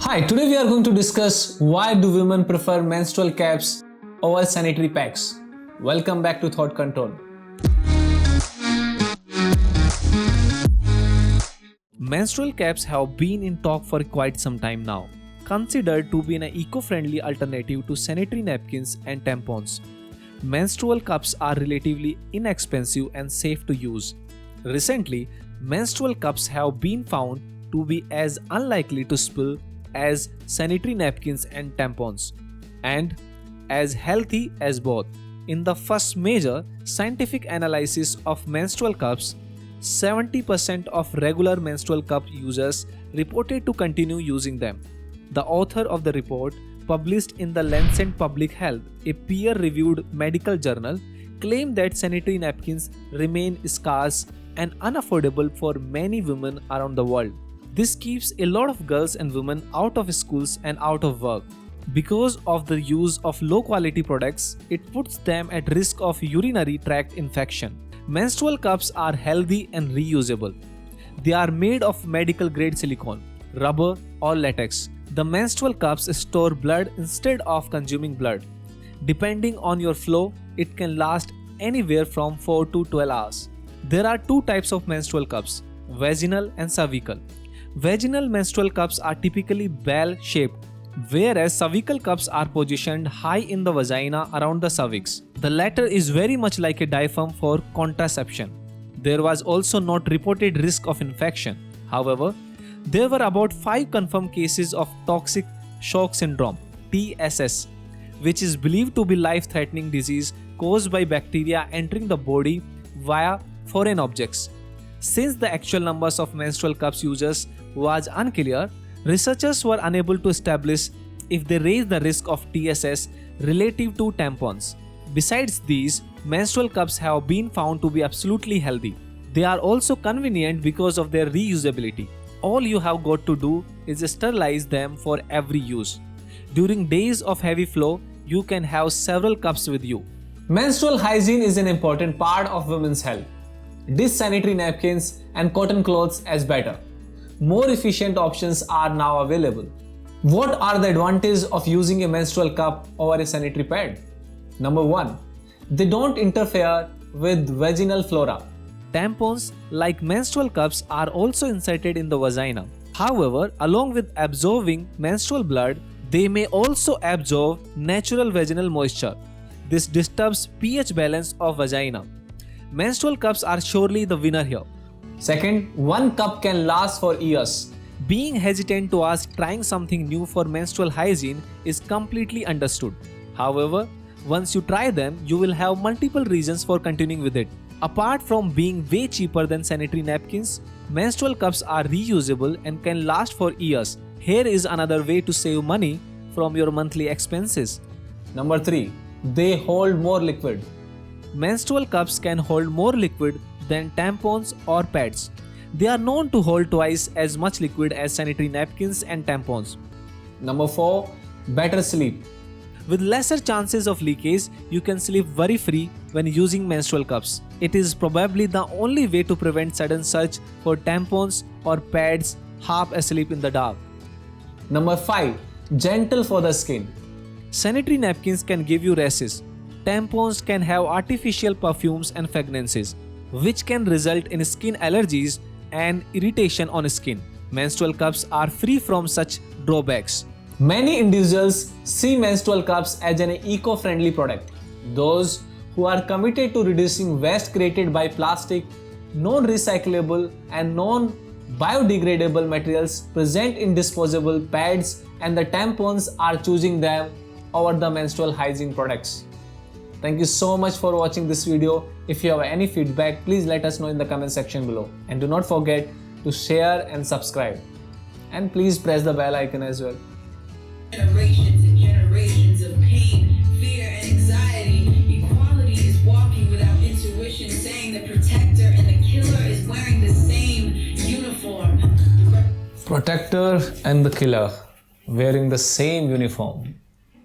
Hi, today we are going to discuss why do women prefer menstrual caps over sanitary pads. Welcome back to Thought Control. Menstrual caps have been in talk for quite some time now, considered to be an eco-friendly alternative to sanitary napkins and tampons. Menstrual cups are relatively inexpensive and safe to use. Recently, menstrual cups have been found to be as unlikely to spill as sanitary napkins and tampons, and as healthy as both. In the first major scientific analysis of menstrual cups, 70% of regular menstrual cup users reported to continue using them. The author of the report, published in the Lancet Public Health, a peer-reviewed medical journal, claimed that sanitary napkins remain scarce and unaffordable for many women around the world. This keeps a lot of girls and women out of schools and out of work. Because of the use of low-quality products, it puts them at risk of urinary tract infection. Menstrual cups are healthy and reusable. They are made of medical-grade silicone, rubber, or latex. The menstrual cups store blood instead of consuming blood. Depending on your flow, it can last anywhere from 4 to 12 hours. There are two types of menstrual cups, vaginal and cervical. Vaginal menstrual cups are typically bell-shaped, whereas cervical cups are positioned high in the vagina around the cervix. The latter is very much like a diaphragm for contraception. There was also not reported risk of infection. However, there were about 5 confirmed cases of toxic shock syndrome (TSS), which is believed to be life-threatening disease caused by bacteria entering the body via foreign objects. Since the actual numbers of menstrual cups users was unclear, researchers were unable to establish if they raise the risk of TSS relative to tampons. Besides these, menstrual cups have been found to be absolutely healthy. They are also convenient because of their reusability. All you have got to do is sterilize them for every use. During days of heavy flow, you can have several cups with you. Menstrual hygiene is an important part of women's health. Dish sanitary napkins and cotton clothes as better. More efficient options are now available. What are the advantages of using a menstrual cup over a sanitary pad? Number 1. They don't interfere with vaginal flora. Tampons, like menstrual cups, are also inserted in the vagina. However, along with absorbing menstrual blood, they may also absorb natural vaginal moisture. This disturbs pH balance of vagina. Menstrual cups are surely the winner here. Second, one cup can last for years. Being hesitant to ask trying something new for menstrual hygiene is completely understood. However, once you try them, you will have multiple reasons for continuing with it. Apart from being way cheaper than sanitary napkins, menstrual cups are reusable and can last for years. Here is another way to save money from your monthly expenses. Number 3. They hold more liquid. Menstrual cups can hold more liquid than tampons or pads. They are known to hold twice as much liquid as sanitary napkins and tampons. Number 4. Better sleep. With lesser chances of leakage, you can sleep worry-free when using menstrual cups. It is probably the only way to prevent sudden search for tampons or pads half asleep in the dark. Number 5. Gentle for the skin. Sanitary napkins can give you rashes. Tampons can have artificial perfumes and fragrances, which can result in skin allergies and irritation on skin. Menstrual cups are free from such drawbacks. Many individuals see menstrual cups as an eco-friendly product. Those who are committed to reducing waste created by plastic, non-recyclable and non-biodegradable materials present in disposable pads and the tampons are choosing them over the menstrual hygiene products. Thank you so much for watching this video. If you have any feedback, please let us know in the comment section below. And do not forget to share and subscribe. And please press the bell icon as well. Generations and generations of pain, fear, and anxiety. Equality is walking without intuition, saying the protector and the killer is wearing the same uniform. Protector and the killer wearing the same uniform.